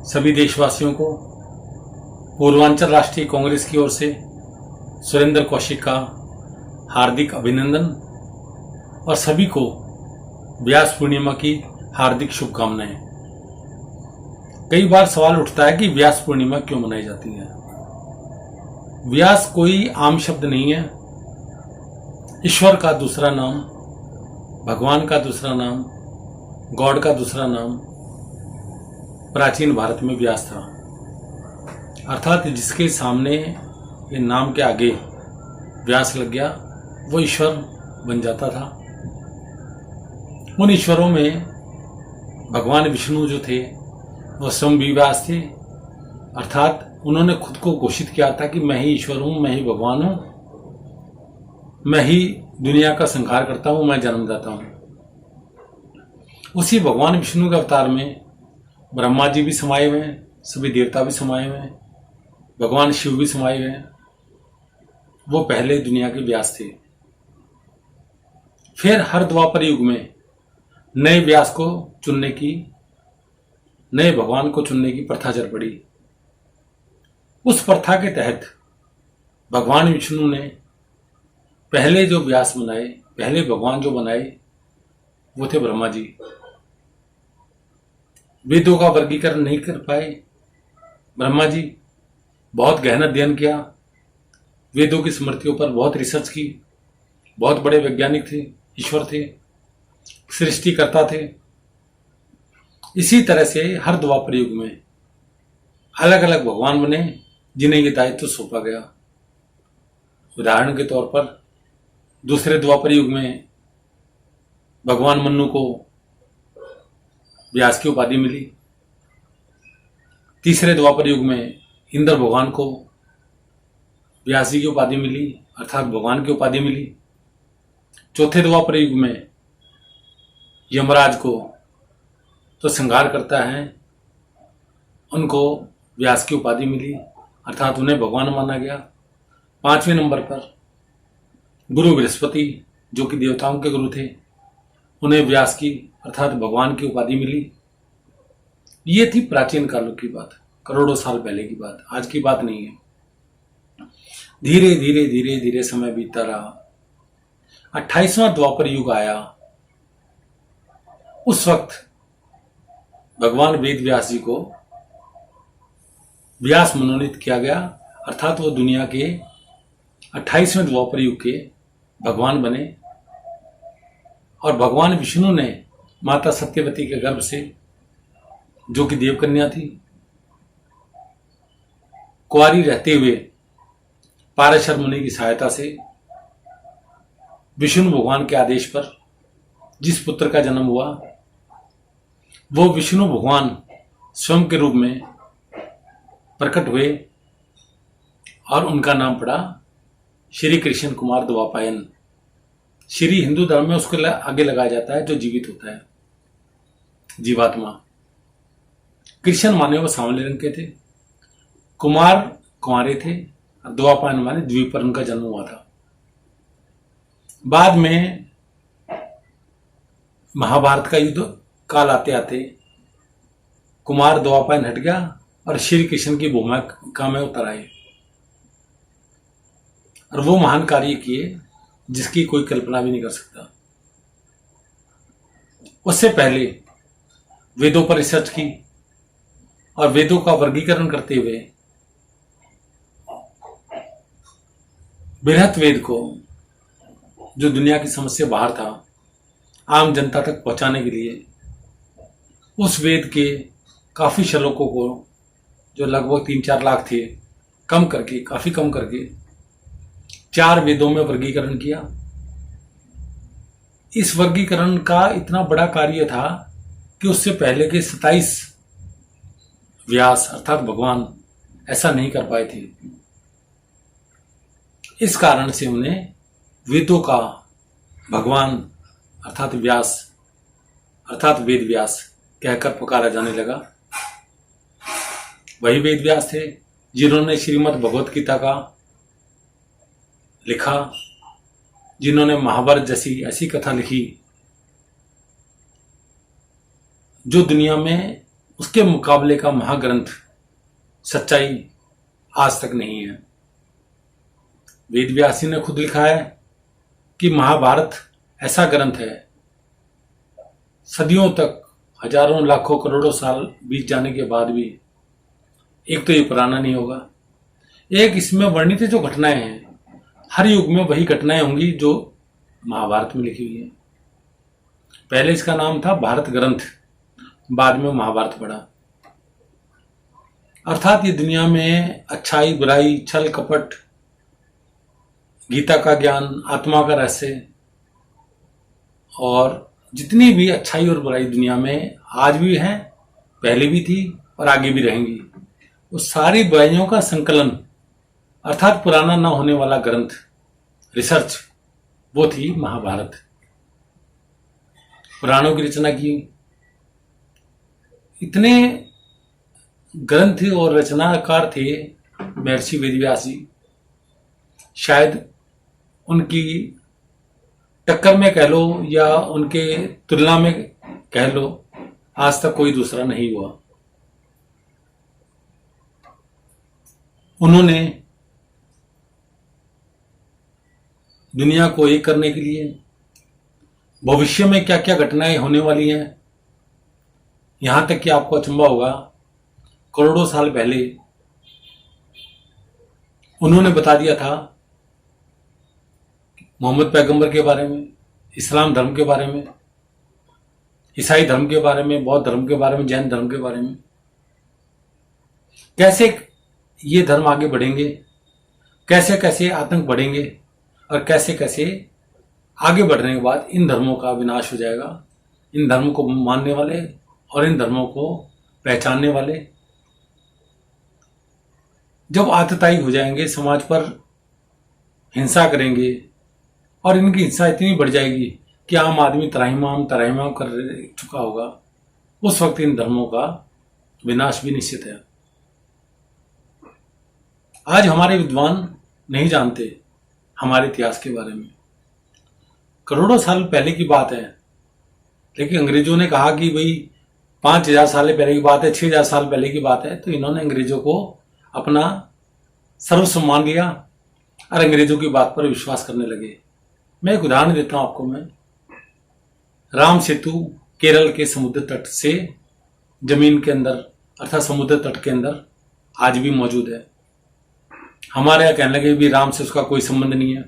सभी देशवासियों को पूर्वांचल राष्ट्रीय कांग्रेस की ओर से सुरेंद्र कौशिक का हार्दिक अभिनंदन और सभी को व्यास पूर्णिमा की हार्दिक शुभकामनाएं। कई बार सवाल उठता है कि व्यास पूर्णिमा क्यों मनाई जाती है। व्यास कोई आम शब्द नहीं है। ईश्वर का दूसरा नाम, भगवान का दूसरा नाम, गॉड का दूसरा नाम प्राचीन भारत में व्यास था। अर्थात जिसके सामने ये नाम के आगे व्यास लग गया वो ईश्वर बन जाता था। उन ईश्वरों में भगवान विष्णु जो थे वो स्वयं भी व्यास थे। अर्थात उन्होंने खुद को घोषित किया था कि मैं ही ईश्वर हूं, मैं ही भगवान हूं, मैं ही दुनिया का संहार करता हूं, मैं जन्मदाता हूं। उसी भगवान विष्णु के अवतार में ब्रह्मा जी भी समाये हुए हैं, सभी देवता भी समाये हुए हैं, भगवान शिव भी समाये हुए हैं। वो पहले दुनिया के व्यास थे। फिर हर द्वापर युग में नए व्यास को चुनने की, नए भगवान को चुनने की प्रथा चल पड़ी। उस प्रथा के तहत भगवान विष्णु ने पहले जो व्यास बनाए, पहले भगवान जो बनाए वो थे ब्रह्मा जी। वेदों का वर्गीकरण नहीं कर पाए ब्रह्मा जी, बहुत गहन अध्ययन किया, वेदों की स्मृतियों पर बहुत रिसर्च की। बहुत बड़े वैज्ञानिक थे, ईश्वर थे, सृष्टिकर्ता थे। इसी तरह से हर द्वापर युग में अलग अलग भगवान बने जिन्हें ये दायित्व सौंपा गया। उदाहरण के तौर पर दूसरे द्वापर युग में भगवान मनु को व्यास की उपाधि मिली। तीसरे द्वापर युग में इंद्र भगवान को व्यास जी की उपाधि मिली, अर्थात भगवान की उपाधि मिली। चौथे द्वापर युग में यमराज को तो संहार करता है, उनको व्यास की उपाधि मिली, अर्थात उन्हें भगवान माना गया। पांचवें नंबर पर गुरु बृहस्पति जो कि देवताओं के गुरु थे, उन्हें व्यास की अर्थात भगवान की उपाधि मिली। ये थी प्राचीन कालों की बात, करोड़ों साल पहले की बात, आज की बात नहीं है। धीरे धीरे धीरे धीरे समय बीतता रहा। 28वां द्वापर युग आया। उस वक्त भगवान वेद व्यास जी को व्यास मनोनीत किया गया, अर्थात वो दुनिया के 28वें द्वापर युग के भगवान बने। और भगवान विष्णु ने माता सत्यवती के गर्भ से, जो कि देवकन्या थी, कुंवारी रहते हुए पाराशर मुनि की सहायता से विष्णु भगवान के आदेश पर जिस पुत्र का जन्म हुआ वो विष्णु भगवान स्वयं के रूप में प्रकट हुए और उनका नाम पड़ा श्री कृष्ण कुमार द्वापायन। श्री हिंदू धर्म में उसके आगे लगाया जाता है जो जीवित होता है, जीवात्मा। कृष्ण माने वो सांवले रंग के थे, कुमार कुंवारे थे, और द्वापायन माने द्वीप पर उनका जन्म हुआ था। बाद में महाभारत का युद्ध काल आते आते कुमार द्वापायन हट गया और श्री कृष्ण की भूमिका में उतर आए और वो महान कार्य किए जिसकी कोई कल्पना भी नहीं कर सकता। उससे पहले वेदों पर रिसर्च की और वेदों का वर्गीकरण करते हुए बृहत वेद को, जो दुनिया की समझ से बाहर था, आम जनता तक पहुंचाने के लिए उस वेद के काफी श्लोकों को, जो लगभग 3-4 लाख थे, काफी कम करके 4 वेदों में वर्गीकरण किया। इस वर्गीकरण का इतना बड़ा कार्य था कि उससे पहले के 27 व्यास अर्थात भगवान ऐसा नहीं कर पाए थे। इस कारण से उन्हें वेदों का भगवान अर्थात व्यास अर्थात वेद व्यास कहकर पुकारा जाने लगा। वही वेद व्यास थे जिन्होंने श्रीमद् भगवत गीता का लिखा, जिन्होंने महाभारत जैसी ऐसी कथा लिखी जो दुनिया में उसके मुकाबले का महाग्रंथ सच्चाई आज तक नहीं है। वेद व्यास जी ने खुद लिखा है कि महाभारत ऐसा ग्रंथ है, सदियों तक, हजारों लाखों करोड़ों साल बीत जाने के बाद भी एक तो ये पुराना नहीं होगा, एक इसमें वर्णित जो घटनाएं हैं हर युग में वही घटनाएं होंगी जो महाभारत में लिखी हुई है। पहले इसका नाम था भारत ग्रंथ, बाद में महाभारत पड़ा। अर्थात ये दुनिया में अच्छाई, बुराई, छल कपट, गीता का ज्ञान, आत्मा का रहस्य और जितनी भी अच्छाई और बुराई दुनिया में आज भी है, पहले भी थी और आगे भी रहेंगी, उस सारी बुराइयों का संकलन अर्थात पुराना ना होने वाला ग्रंथ, रिसर्च, वो थी महाभारत। पुराणों की रचना की इतने ग्रंथ और रचनाकार थे महर्षि वेदव्यास जी, शायद उनकी टक्कर में कह लो या उनके तुलना में कह लो, आज तक कोई दूसरा नहीं हुआ। उन्होंने दुनिया को एक करने के लिए भविष्य में क्या क्या घटनाएं होने वाली हैं, यहां तक कि आपको अचंभा होगा, करोड़ों साल पहले उन्होंने बता दिया था मोहम्मद पैगंबर के बारे में, इस्लाम धर्म के बारे में, ईसाई धर्म के बारे में, बौद्ध धर्म के बारे में, जैन धर्म के बारे में, कैसे ये धर्म आगे बढ़ेंगे, कैसे कैसे आतंक बढ़ेंगे और कैसे कैसे आगे बढ़ने के बाद इन धर्मों का विनाश हो जाएगा। इन धर्मों को मानने वाले और इन धर्मों को पहचानने वाले जब आतताई हो जाएंगे, समाज पर हिंसा करेंगे और इनकी हिंसा इतनी बढ़ जाएगी कि आम आदमी त्राहिमाम कर चुका होगा, उस वक्त इन धर्मों का विनाश भी निश्चित है। आज हमारे विद्वान नहीं जानते हमारे इतिहास के बारे में। करोड़ों साल पहले की बात है, लेकिन अंग्रेजों ने कहा कि भाई 5000 साल पहले की बात है, 6000 साल पहले की बात है, तो इन्होंने अंग्रेजों को अपना सर्वस्व मान लिया और अंग्रेजों की बात पर विश्वास करने लगे। मैं एक उदाहरण देता हूं आपको। मैं राम सेतु केरल के समुद्र तट से जमीन के अंदर अर्थात समुद्र तट के अंदर आज भी मौजूद है। हमारे यहां कहने लगे भी राम से उसका कोई संबंध नहीं है,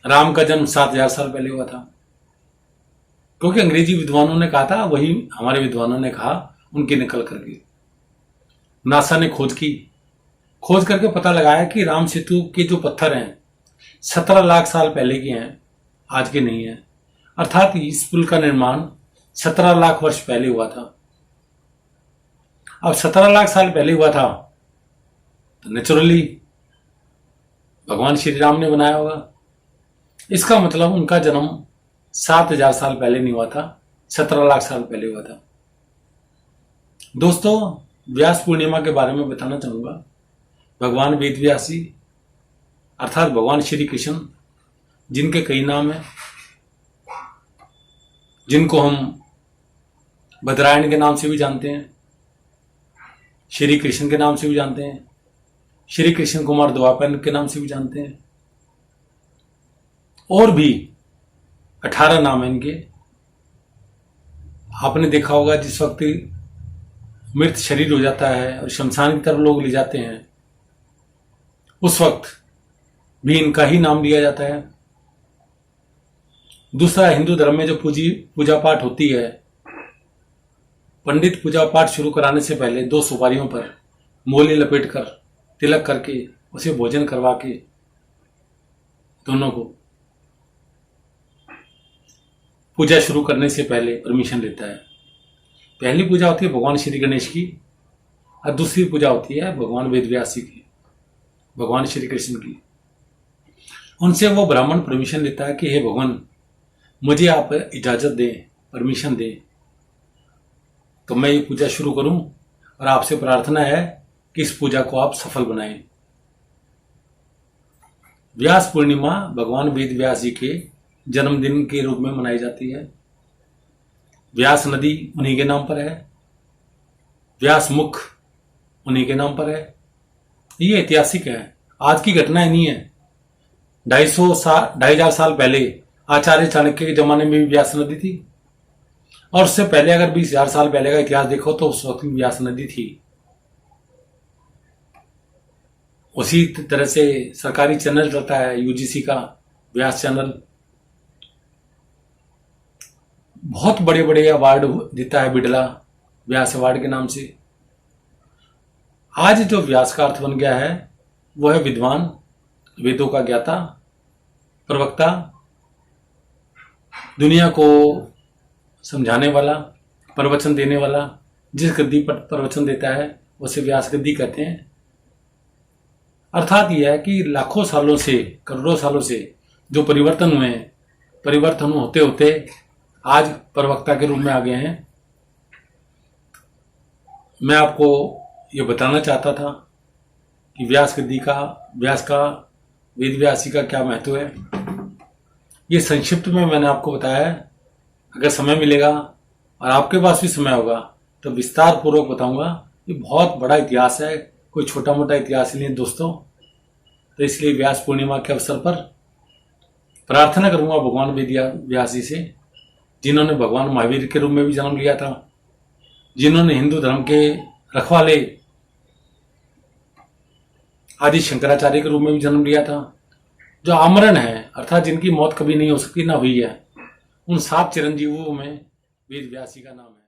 राम का जन्म 7000 साल पहले हुआ था, क्योंकि अंग्रेजी विद्वानों ने कहा था, वही हमारे विद्वानों ने कहा उनकी नकल करके। नासा ने खोज करके पता लगाया कि राम सेतु के जो पत्थर हैं 17 लाख साल पहले के हैं, आज के नहीं है। अर्थात इस पुल का निर्माण 17 लाख वर्ष पहले हुआ था। अब 17 लाख साल पहले हुआ था तो नेचुरली भगवान श्री राम ने बनाया होगा। इसका मतलब उनका जन्म 7000 साल पहले नहीं हुआ था, 17 लाख साल पहले हुआ था। दोस्तों, व्यास पूर्णिमा के बारे में बताना चाहूंगा। भगवान वेद व्यास जी अर्थात भगवान श्री कृष्ण, जिनके कई नाम हैं, जिनको हम बदरायण के नाम से भी जानते हैं, श्री कृष्ण के नाम से भी जानते हैं, श्री कृष्ण कुमार द्वापर के नाम से भी जानते हैं, और भी 18 नाम हैं इनके। आपने देखा होगा जिस वक्त मृत शरीर हो जाता है और शमशान की तरफ लोग ले जाते हैं, उस वक्त भी इनका ही नाम लिया जाता है। दूसरा, हिंदू धर्म में जो पूजा पाठ होती है, पंडित पूजा पाठ शुरू कराने से पहले 2 सुपारियों पर मोली लपेट कर तिलक करके उसे भोजन करवा के दोनों को पूजा शुरू करने से पहले परमिशन लेता है। पहली पूजा होती है भगवान श्री गणेश की और दूसरी पूजा होती है भगवान वेदव्यास जी की, भगवान श्री कृष्ण की। उनसे वो ब्राह्मण परमिशन लेता है कि हे भगवान, मुझे आप इजाजत दें, परमिशन दें तो मैं ये पूजा शुरू करूं, और आपसे प्रार्थना है कि इस पूजा को आप सफल बनाएं। व्यास पूर्णिमा भगवान वेद व्यास जी के जन्मदिन के रूप में मनाई जाती है। व्यास नदी उन्हीं के नाम पर है। व्यास मुख उन्हीं के नाम पर है। ये ऐतिहासिक है, आज की घटनाएं नहीं है। 2,500 साल पहले आचार्य चाणक्य के जमाने में भी व्यास नदी थी, और उससे पहले अगर 20,000 साल पहले का इतिहास देखो तो उस वक्त भी व्यास नदी थी। उसी तरह से सरकारी चैनल चलता है यूजीसी का, व्यास चैनल, बहुत बड़े बड़े अवार्ड देता है बिड़ला व्यास अवार्ड के नाम से। आज जो व्यास का अर्थ बन गया है वो है विद्वान, वेदों का ज्ञाता, प्रवक्ता, दुनिया को समझाने वाला, प्रवचन देने वाला। जिस गद्दी पर प्रवचन देता है उसे व्यास गद्दी कहते हैं। अर्थात यह है कि लाखों सालों से, करोड़ों सालों से जो परिवर्तन हुए हैं, परिवर्तन होते होते आज प्रवक्ता के रूप में आ गए हैं। मैं आपको ये बताना चाहता था कि व्यास गद्दी का, व्यास का, वेद व्यासी का क्या महत्व है। ये संक्षिप्त में मैंने आपको बताया है। अगर समय मिलेगा और आपके पास भी समय होगा तो विस्तार पूर्वक बताऊंगा। ये बहुत बड़ा इतिहास है, कोई छोटा मोटा इतिहास नहीं है दोस्तों। तो इसलिए व्यास पूर्णिमा के अवसर पर प्रार्थना करूंगा भगवान वेद व्यास जी से, जिन्होंने भगवान महावीर के रूप में भी जन्म लिया था, जिन्होंने हिंदू धर्म के रखवाले आदि शंकराचार्य के रूप में भी जन्म लिया था, जो आमरण है अर्थात जिनकी मौत कभी नहीं हो सकती, ना हुई है। उन 7 चिरंजीवों में वेद व्यासी का नाम है।